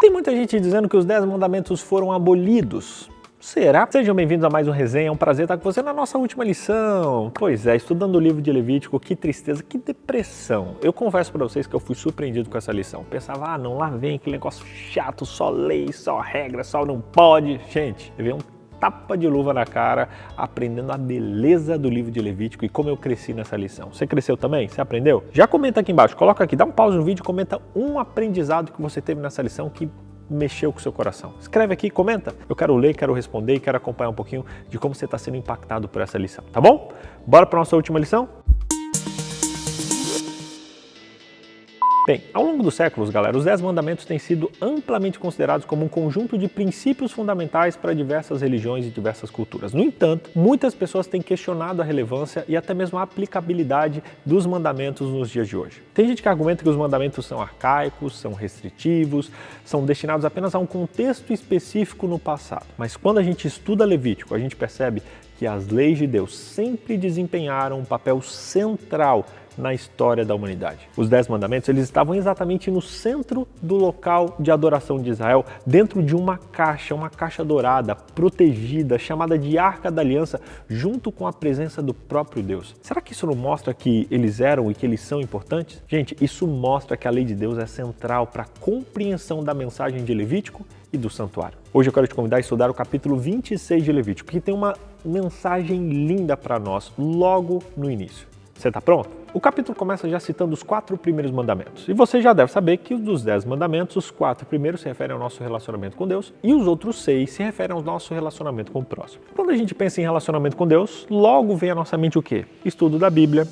Tem muita gente dizendo que os 10 mandamentos foram abolidos. Será? Sejam bem-vindos a mais um resenha, é um prazer estar com você na nossa última lição. Pois é, estudando o livro de Levítico, que tristeza, que depressão. Eu confesso para vocês que eu fui surpreendido com essa lição. Pensava, não, lá vem aquele negócio chato, só lei, só regra, só não pode. Gente, eu vi um tapa de luva na cara, aprendendo a beleza do livro de Levítico e como eu cresci nessa lição. Você cresceu também? Você aprendeu? Já comenta aqui embaixo, coloca aqui, dá um pause no vídeo e comenta um aprendizado que você teve nessa lição que mexeu com o seu coração. Escreve aqui, comenta. Eu quero ler, quero responder e quero acompanhar um pouquinho de como você está sendo impactado por essa lição, tá bom? Bora para a nossa última lição? Bem, ao longo dos séculos, galera, os 10 mandamentos têm sido amplamente considerados como um conjunto de princípios fundamentais para diversas religiões e diversas culturas. No entanto, muitas pessoas têm questionado a relevância e até mesmo a aplicabilidade dos mandamentos nos dias de hoje. Tem gente que argumenta que os mandamentos são arcaicos, são restritivos, são destinados apenas a um contexto específico no passado. Mas quando a gente estuda Levítico, a gente percebe que as leis de Deus sempre desempenharam um papel central na história da humanidade. Os 10 mandamentos, eles estavam exatamente no centro do local de adoração de Israel, dentro de uma caixa dourada, protegida, chamada de Arca da Aliança, junto com a presença do próprio Deus. Será que isso não mostra que eles eram e que eles são importantes? Gente, isso mostra que a lei de Deus é central para a compreensão da mensagem de Levítico e do santuário. Hoje eu quero te convidar a estudar o capítulo 26 de Levítico, que tem uma mensagem linda para nós logo no início. Você está pronto? O capítulo começa já citando os 4 primeiros mandamentos. E você já deve saber que dos 10 mandamentos, os 4 primeiros se referem ao nosso relacionamento com Deus e os outros 6 se referem ao nosso relacionamento com o próximo. Quando a gente pensa em relacionamento com Deus, logo vem à nossa mente o quê? Estudo da Bíblia,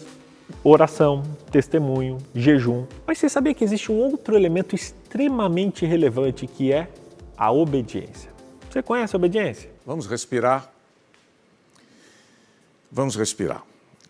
oração, testemunho, jejum. Mas você sabia que existe um outro elemento extremamente relevante que é a obediência? Você conhece a obediência? Vamos respirar. Vamos respirar.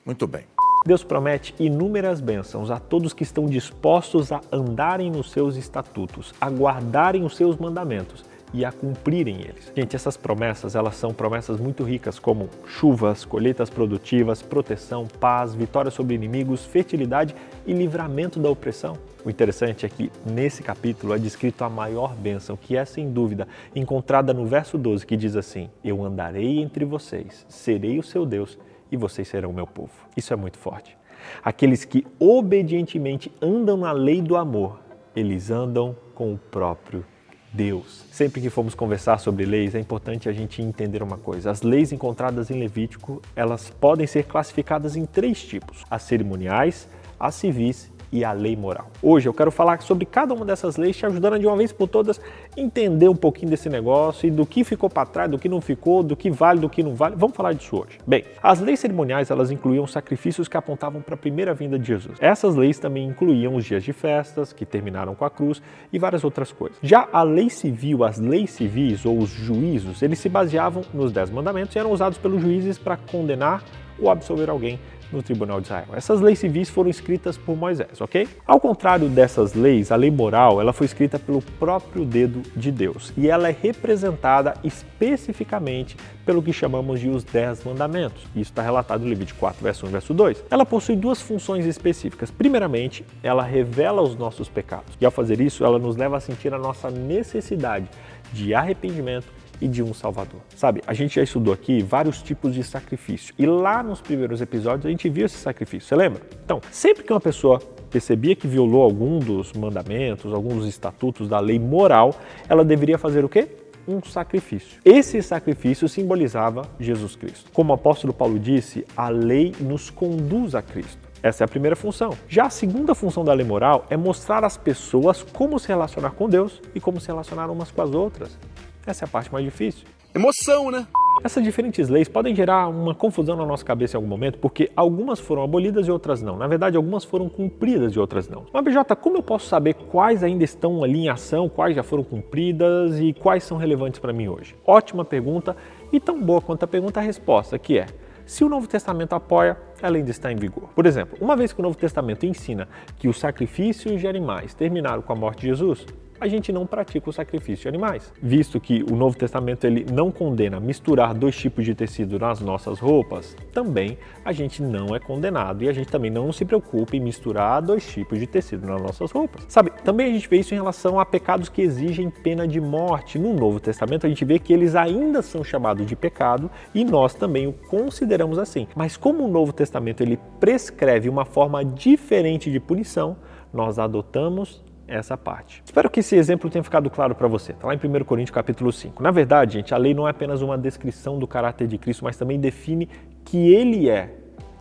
Muito bem. Deus promete inúmeras bênçãos a todos que estão dispostos a andarem nos seus estatutos, a guardarem os seus mandamentos e a cumprirem eles. Gente, essas promessas, elas são promessas muito ricas, como chuvas, colheitas produtivas, proteção, paz, vitória sobre inimigos, fertilidade e livramento da opressão. O interessante é que nesse capítulo é descrito a maior bênção, que é sem dúvida encontrada no verso 12, que diz assim: eu andarei entre vocês, serei o seu Deus e vocês serão o meu povo. Isso é muito forte. Aqueles que obedientemente andam na lei do amor, eles andam com o próprio Deus. Sempre que formos conversar sobre leis, é importante a gente entender uma coisa. As leis encontradas em Levítico, elas podem ser classificadas em 3 tipos: as cerimoniais, as civis e a lei moral. Hoje eu quero falar sobre cada uma dessas leis, te ajudando de uma vez por todas a entender um pouquinho desse negócio e do que ficou para trás, do que não ficou, do que vale, do que não vale. Vamos falar disso hoje. Bem, as leis cerimoniais, elas incluíam sacrifícios que apontavam para a primeira vinda de Jesus. Essas leis também incluíam os dias de festas, que terminaram com a cruz, e várias outras coisas. Já a lei civil, as leis civis ou os juízos, eles se baseavam nos 10 mandamentos e eram usados pelos juízes para condenar ou absolver alguém no Tribunal de Israel. Essas leis civis foram escritas por Moisés, ok? Ao contrário dessas leis, a lei moral, ela foi escrita pelo próprio dedo de Deus e ela é representada especificamente pelo que chamamos de os 10 mandamentos. Isso está relatado no Levítico 4, verso 1 e verso 2. Ela possui 2 funções específicas. Primeiramente, ela revela os nossos pecados e ao fazer isso, ela nos leva a sentir a nossa necessidade de arrependimento e de um Salvador. Sabe, a gente já estudou aqui vários tipos de sacrifício e lá nos primeiros episódios a gente viu esse sacrifício, você lembra? Então, sempre que uma pessoa percebia que violou algum dos mandamentos, alguns dos estatutos da lei moral, ela deveria fazer o quê? Um sacrifício. Esse sacrifício simbolizava Jesus Cristo. Como o apóstolo Paulo disse, a lei nos conduz a Cristo. Essa é a primeira função. Já a segunda função da lei moral é mostrar às pessoas como se relacionar com Deus e como se relacionar umas com as outras. Essa é a parte mais difícil. Emoção, né? Essas diferentes leis podem gerar uma confusão na nossa cabeça em algum momento, porque algumas foram abolidas e outras não. Na verdade, algumas foram cumpridas e outras não. Mas, BJ, como eu posso saber quais ainda estão ali em ação, quais já foram cumpridas e quais são relevantes para mim hoje? Ótima pergunta e tão boa quanto a pergunta a resposta, que é: se o Novo Testamento apoia, ela ainda está em vigor. Por exemplo, uma vez que o Novo Testamento ensina que os sacrifícios de animais terminaram com a morte de Jesus, a gente não pratica o sacrifício de animais. Visto que o Novo Testamento ele não condena misturar 2 tipos de tecido nas nossas roupas, também a gente não é condenado e a gente também não se preocupa em misturar 2 tipos de tecido nas nossas roupas. Sabe, também a gente vê isso em relação a pecados que exigem pena de morte. No Novo Testamento a gente vê que eles ainda são chamados de pecado e nós também o consideramos assim. Mas como o Novo Testamento ele prescreve uma forma diferente de punição, nós adotamos essa parte. Espero que esse exemplo tenha ficado claro para você. Está lá em 1 Coríntios capítulo 5. Na verdade, gente, a lei não é apenas uma descrição do caráter de Cristo, mas também define que ele é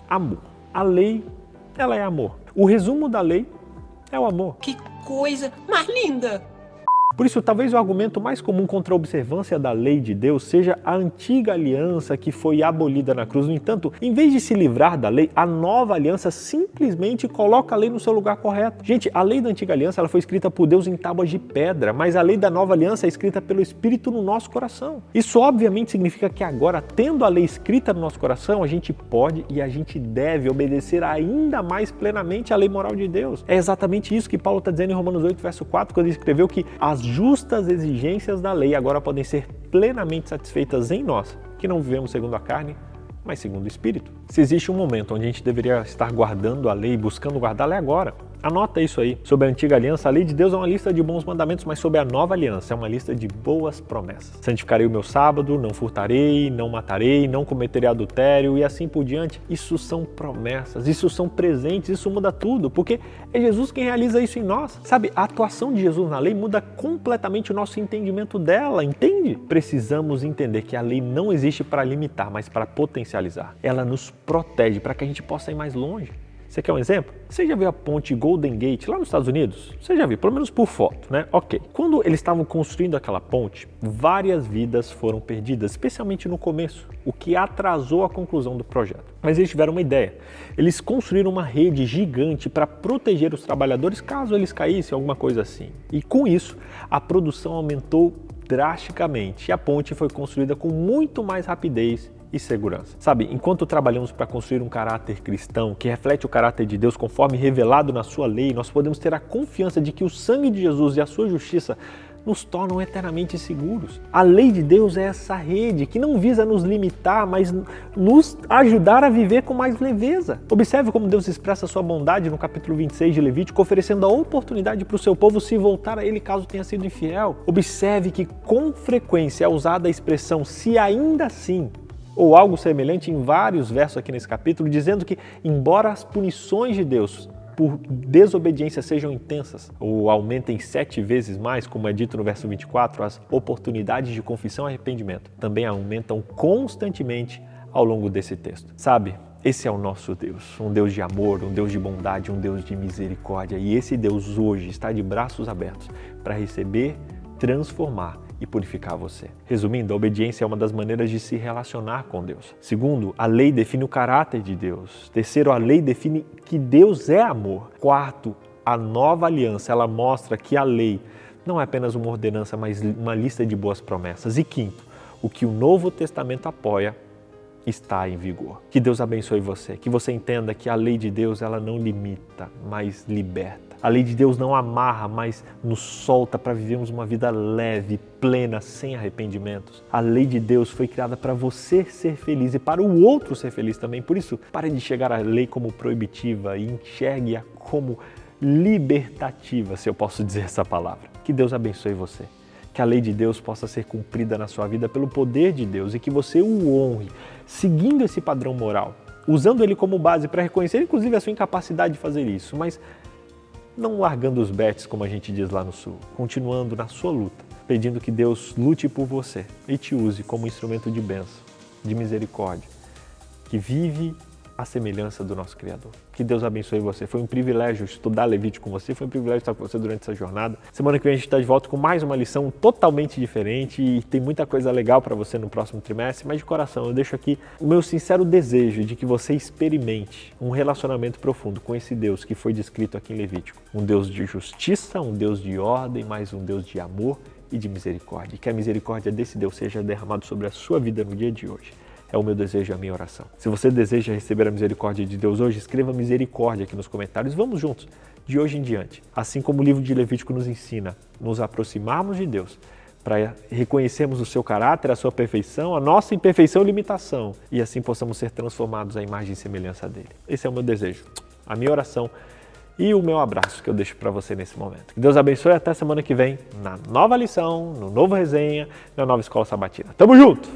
amor. A lei, ela é amor. O resumo da lei é o amor. Que coisa mais linda! Por isso, talvez o argumento mais comum contra a observância da lei de Deus seja a antiga aliança que foi abolida na cruz. No entanto, em vez de se livrar da lei, a nova aliança simplesmente coloca a lei no seu lugar correto. Gente, a lei da antiga aliança ela foi escrita por Deus em tábuas de pedra, mas a lei da nova aliança é escrita pelo Espírito no nosso coração. Isso obviamente significa que agora, tendo a lei escrita no nosso coração, a gente pode e a gente deve obedecer ainda mais plenamente à lei moral de Deus. É exatamente isso que Paulo está dizendo em Romanos 8, verso 4, quando ele escreveu que as justas exigências da lei agora podem ser plenamente satisfeitas em nós, que não vivemos segundo a carne, mas segundo o Espírito. Se existe um momento onde a gente deveria estar guardando a lei, buscando guardá-la, é agora. Anota isso aí. Sobre a antiga aliança, a lei de Deus é uma lista de bons mandamentos, mas sobre a nova aliança é uma lista de boas promessas. Santificarei o meu sábado, não furtarei, não matarei, não cometerei adultério e assim por diante. Isso são promessas, isso são presentes, isso muda tudo, porque é Jesus quem realiza isso em nós. Sabe, a atuação de Jesus na lei muda completamente o nosso entendimento dela, entende? Precisamos entender que a lei não existe para limitar, mas para potencializar. Ela nos protege para que a gente possa ir mais longe. Você quer um exemplo? Você já viu a ponte Golden Gate lá nos Estados Unidos? Você já viu, pelo menos por foto, né? Ok. Quando eles estavam construindo aquela ponte, várias vidas foram perdidas, especialmente no começo, o que atrasou a conclusão do projeto. Mas eles tiveram uma ideia. Eles construíram uma rede gigante para proteger os trabalhadores caso eles caíssem, alguma coisa assim. E com isso, a produção aumentou drasticamente e a ponte foi construída com muito mais rapidez e segurança. Sabe, enquanto trabalhamos para construir um caráter cristão que reflete o caráter de Deus conforme revelado na sua lei, nós podemos ter a confiança de que o sangue de Jesus e a sua justiça nos tornam eternamente seguros. A lei de Deus é essa rede que não visa nos limitar, mas nos ajudar a viver com mais leveza. Observe como Deus expressa sua bondade no capítulo 26 de Levítico, oferecendo a oportunidade para o seu povo se voltar a ele caso tenha sido infiel. Observe que com frequência é usada a expressão "se ainda assim", ou algo semelhante em vários versos aqui nesse capítulo, dizendo que, embora as punições de Deus por desobediência sejam intensas, ou aumentem 7 vezes mais, como é dito no verso 24, as oportunidades de confissão e arrependimento também aumentam constantemente ao longo desse texto. Sabe, esse é o nosso Deus, um Deus de amor, um Deus de bondade, um Deus de misericórdia. E esse Deus hoje está de braços abertos para receber, transformar e purificar você. Resumindo, a obediência é uma das maneiras de se relacionar com Deus. Segundo, a lei define o caráter de Deus. Terceiro, a lei define que Deus é amor. Quarto, a nova aliança, ela mostra que a lei não é apenas uma ordenança, mas uma lista de boas promessas. E quinto, o que o Novo Testamento apoia está em vigor. Que Deus abençoe você, que você entenda que a lei de Deus ela não limita, mas liberta. A lei de Deus não amarra, mas nos solta para vivermos uma vida leve, plena, sem arrependimentos. A lei de Deus foi criada para você ser feliz e para o outro ser feliz também. Por isso, pare de enxergar a lei como proibitiva e enxergue-a como libertativa, se eu posso dizer essa palavra. Que Deus abençoe você. Que a lei de Deus possa ser cumprida na sua vida pelo poder de Deus e que você o honre, seguindo esse padrão moral, usando ele como base para reconhecer, inclusive, a sua incapacidade de fazer isso, mas não largando os betes, como a gente diz lá no Sul, continuando na sua luta, pedindo que Deus lute por você e te use como instrumento de bênção, de misericórdia, que vive a semelhança do nosso Criador. Que Deus abençoe você. Foi um privilégio estudar Levítico com você, foi um privilégio estar com você durante essa jornada. Semana que vem a gente está de volta com mais uma lição totalmente diferente e tem muita coisa legal para você no próximo trimestre, mas de coração eu deixo aqui o meu sincero desejo de que você experimente um relacionamento profundo com esse Deus que foi descrito aqui em Levítico. Um Deus de justiça, um Deus de ordem, mas um Deus de amor e de misericórdia. E que a misericórdia desse Deus seja derramada sobre a sua vida no dia de hoje. É o meu desejo e a minha oração. Se você deseja receber a misericórdia de Deus hoje, escreva misericórdia aqui nos comentários. Vamos juntos de hoje em diante, assim como o livro de Levítico nos ensina, nos aproximarmos de Deus, para reconhecermos o seu caráter, a sua perfeição, a nossa imperfeição e limitação, e assim possamos ser transformados à imagem e semelhança dele. Esse é o meu desejo, a minha oração e o meu abraço que eu deixo para você nesse momento. Que Deus abençoe e até semana que vem, na nova lição, no novo resenha, na nova Escola Sabatina. Tamo junto!